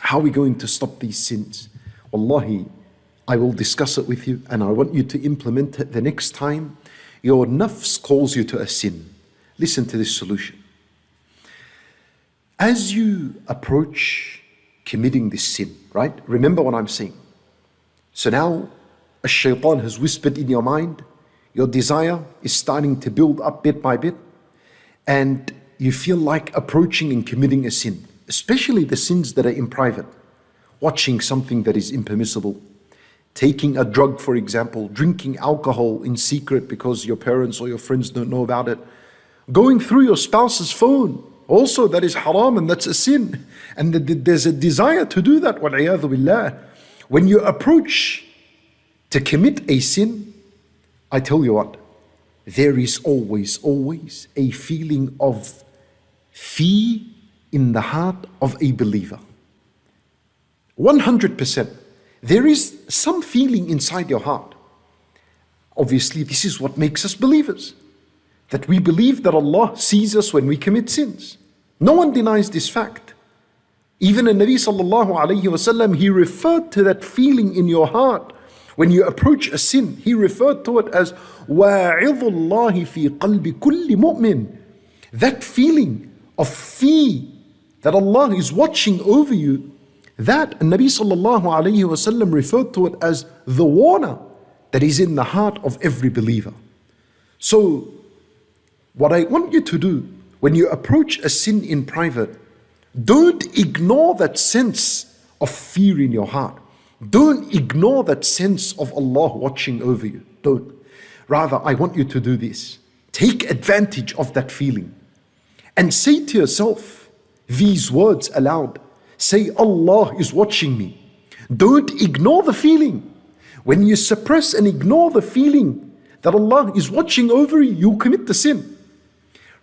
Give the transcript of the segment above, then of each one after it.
How are we going to stop these sins? Wallahi, I will discuss it with you and I want you to implement it the next time your nafs calls you to a sin. Listen to this solution. As you approach committing this sin, right? Remember what I'm saying. So now, a shaitan has whispered in your mind, your desire is starting to build up bit by bit, and you feel like approaching and committing a sin, especially the sins that are in private. Watching something that is impermissible, taking a drug, for example, drinking alcohol in secret because your parents or your friends don't know about it, going through your spouse's phone, also that is haram and that's a sin. And there's a desire to do that, wal-'iyadhu billah. When you approach to commit a sin, I tell you what, there is always a feeling of fear in the heart of a believer. 100%. There is some feeling inside your heart. Obviously, this is what makes us believers. That we believe that Allah sees us when we commit sins. No one denies this fact. Even the Nabi sallallahu alayhi wasallam, he referred to that feeling in your heart when you approach a sin. He referred to it as وَاعِظُ اللَّهِ فِي قَلْبِ كُلِّ مُؤْمِنٍ. That feeling of fear that Allah is watching over you, that Nabi sallallahu alayhi wasallam referred to it as the warner that is in the heart of every believer. So, what I want you to do when you approach a sin in private, don't ignore that sense of fear in your heart. Don't ignore that sense of Allah watching over you. Don't. Rather, I want you to do this. Take advantage of that feeling and say to yourself these words aloud. Say, Allah is watching me. Don't ignore the feeling. When you suppress and ignore the feeling that Allah is watching over you, you commit the sin.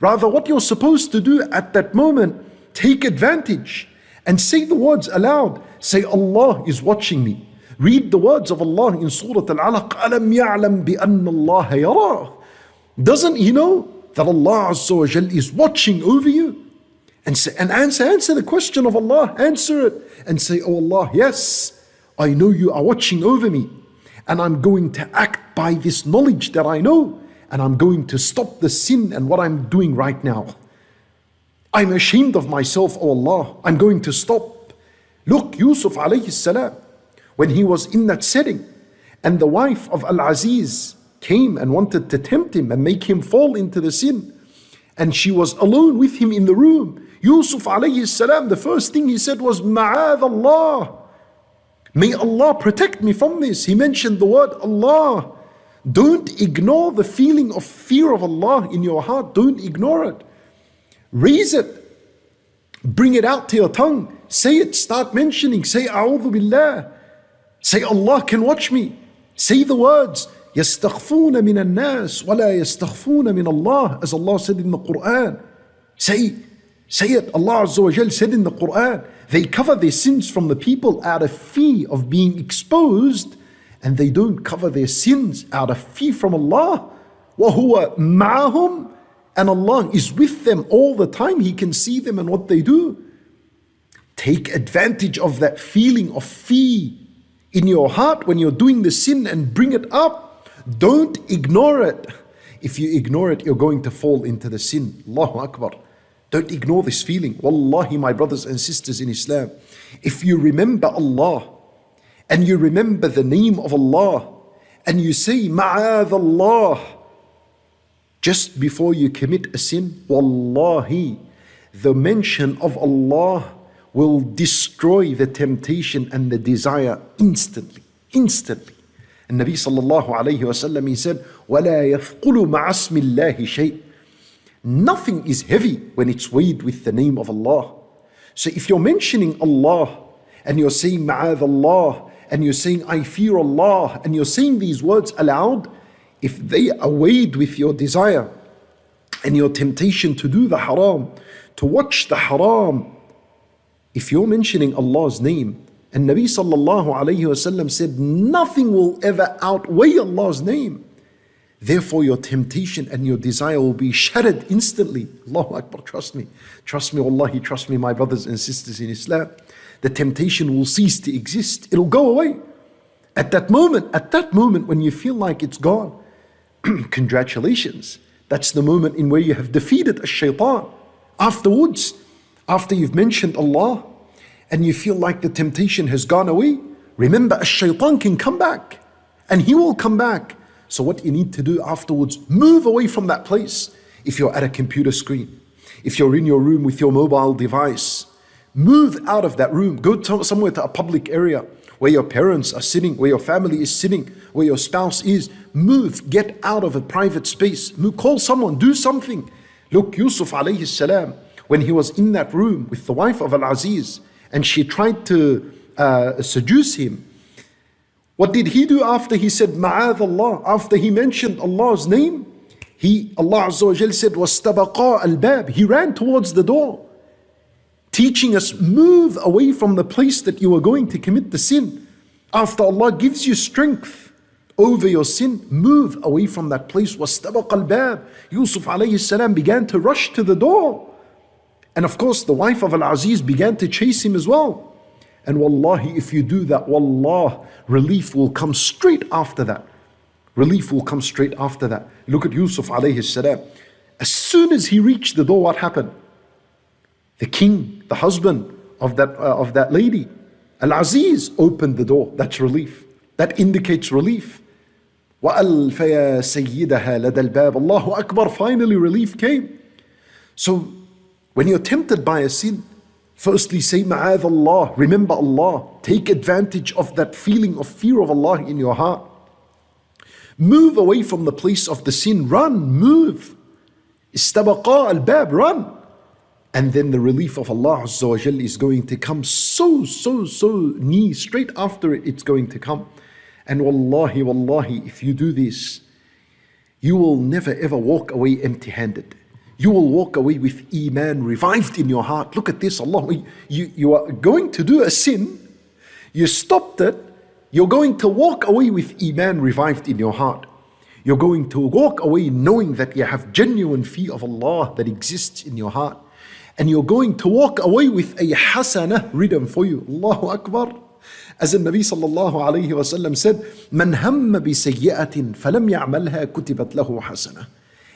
Rather, what you're supposed to do at that moment, take advantage and say the words aloud. Say, Allah is watching me. Read the words of Allah in Surah Al-Alaq. أَلَمْ يَعْلَمْ بِأَنَّ اللَّهَ يَرَاهُ. Doesn't he know that Allah Azza wa Jal is watching over you? And say, and answer the question of Allah. Answer it and say, oh Allah, yes, I know you are watching over me. And I'm going to act by this knowledge that I know. And I'm going to stop the sin and what I'm doing right now. I'm ashamed of myself, oh Allah. I'm going to stop. Look, Yusuf alayhi salam, when he was in that setting, and the wife of Al-Aziz came and wanted to tempt him and make him fall into the sin, and she was alone with him in the room, Yusuf alayhi salam, the first thing he said was, Ma'adh Allah. May Allah protect me from this. He mentioned the word Allah. Don't ignore the feeling of fear of Allah in your heart. Don't ignore it. Raise it. Bring it out to your tongue. Say it. Start mentioning. Say, A'udhu Billah. Say, Allah can watch me. Say the words. يَسْتَخْفُونَ مِنَ النَّاسِ وَلَا يَسْتَخْفُونَ مِنَ اللَّهِ, as Allah said in the Quran. Say it. Allah Azza wa Jal said in the Quran. They cover their sins from the people out of fear of being exposed, and they don't cover their sins out of fear from Allah. وَهُوَ مَعَهُمْ, and Allah is with them all the time. He can see them and what they do. Take advantage of that feeling of fear in your heart when you're doing the sin and bring it up. Don't ignore it. If you ignore it, you're going to fall into the sin. Allahu Akbar. Don't ignore this feeling. Wallahi, my brothers and sisters in Islam, if you remember Allah and you remember the name of Allah and you say Ma'adh Allah just before you commit a sin, wallahi, the mention of Allah will destroy the temptation and the desire instantly. And Nabi sallallahu alayhi wa sallam, he said, وَلَا يَثْقُلُ مَعَ اسْمِ اللَّهِ شَيْءٍ. Nothing is heavy when it's weighed with the name of Allah. So if you're mentioning Allah and you're saying Ma'adh Allah and you're saying I fear Allah and you're saying these words aloud, if they are weighed with your desire and your temptation to do the haram, to watch the haram, if you're mentioning Allah's name, and Nabi sallallahu alayhi wa sallam said nothing will ever outweigh Allah's name, therefore your temptation and your desire will be shattered instantly. Allahu Akbar, trust me, wallahi, trust me, my brothers and sisters in Islam. the temptation will cease to exist. It'll go away. At that moment when you feel like it's gone, congratulations. That's the moment in where you have defeated ash-shaytan. Afterwards, after you've mentioned Allah and you feel like the temptation has gone away, remember ash-shaytan can come back, and he will come back. So what you need to do afterwards, move away from that place. If you're at a computer screen, if you're in your room with your mobile device, move out of that room. Go somewhere to a public area where your parents are sitting, where your family is sitting, where your spouse is. Move, get out of a private space. Move, call someone, do something. Look, Yusuf alayhi salam, when he was in that room with the wife of Al-Aziz, and she tried to seduce him, what did he do after he said, Ma'adh Allah? After he mentioned Allah's name, Allah Azza wa Jal said, وَاسْتَبَقَا الْبَابِ. He ran towards the door, teaching us, move away from the place that you are going to commit the sin. After Allah gives you strength over your sin, move away from that place. وَاسْتَبَقَا الْبَابِ. Yusuf alayhi salam began to rush to the door. And of course, the wife of Al-Aziz began to chase him as well. And wallahi, if you do that, wallah, relief will come straight after that. Relief will come straight after that. Look at Yusuf alayhi salam. As soon as he reached the door, what happened? The king, the husband of that lady, Al-Aziz, opened the door. That's relief. That indicates relief. وَأَلْفَيَا سَيِّدَهَا لَدَى الْبَابِ. Allahu Akbar, finally relief came. So when you're tempted by a sin, firstly say Ma'adh Allah, remember Allah. Take advantage of that feeling of fear of Allah in your heart. Move away from the place of the sin. Run, move. Istabaqa al-bab, run. And then the relief of Allah Azza wa Jal is going to come so near. Straight after it, it's going to come. And wallahi, if you do this, you will never ever walk away empty-handed. You will walk away with Iman revived in your heart. Look at this, Allah. You are going to do a sin. You stopped it. You're going to walk away with Iman revived in your heart. You're going to walk away knowing that you have genuine fear of Allah that exists in your heart. And you're going to walk away with a hasanah written for you. Allahu Akbar. As the Nabi sallallahu alayhi wa sallam said, مَنْ هَمَّ بِسَيِّئَةٍ فَلَمْ يَعْمَلْهَا كُتِبَتْ لَهُ حَسَنَةٍ.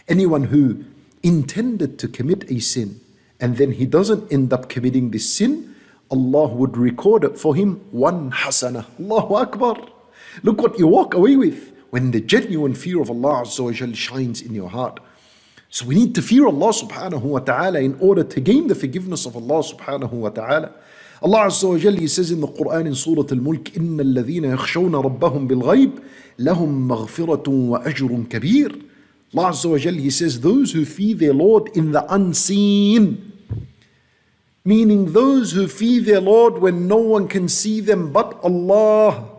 Anyone who intended to commit a sin and then he doesn't end up committing this sin, Allah would record it for him one hasanah. Allahu Akbar. Look what you walk away with when the genuine fear of Allah Azza wa Jal shines in your heart. So we need to fear Allah subhanahu wa ta'ala in order to gain the forgiveness of Allah subhanahu wa ta'ala. Allah Azza wa Jal, He says in the Quran in Surah Al-Mulk, إِنَّ الَّذِينَ يَخْشَوْنَ رَبَّهُمْ بِالْغَيْبِ لَهُمْ مَغْفِرَةٌ وَأَجْرٌ كَبِيرٌ. Allah Azza wa Jal, He says, those who fear their Lord in the unseen, meaning those who fear their Lord when no one can see them but Allah,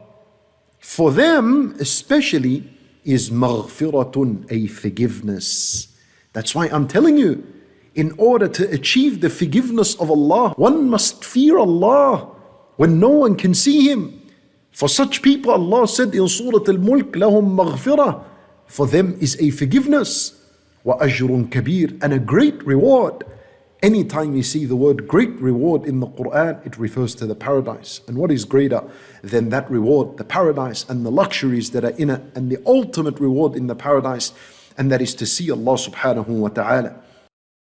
for them especially is maghfiratun, a forgiveness. That's why I'm telling you, in order to achieve the forgiveness of Allah, one must fear Allah when no one can see Him. For such people, Allah said in Surah Al-Mulk, لَهُمْ مَغْفِرَةٌ, for them is a forgiveness, وَأَجْرٌ كَبِيرٌ, and a great reward. Anytime you see the word great reward in the Quran, it refers to the paradise. And what is greater than that reward? The paradise and the luxuries that are in it, and the ultimate reward in the paradise, and that is to see Allah subhanahu wa ta'ala.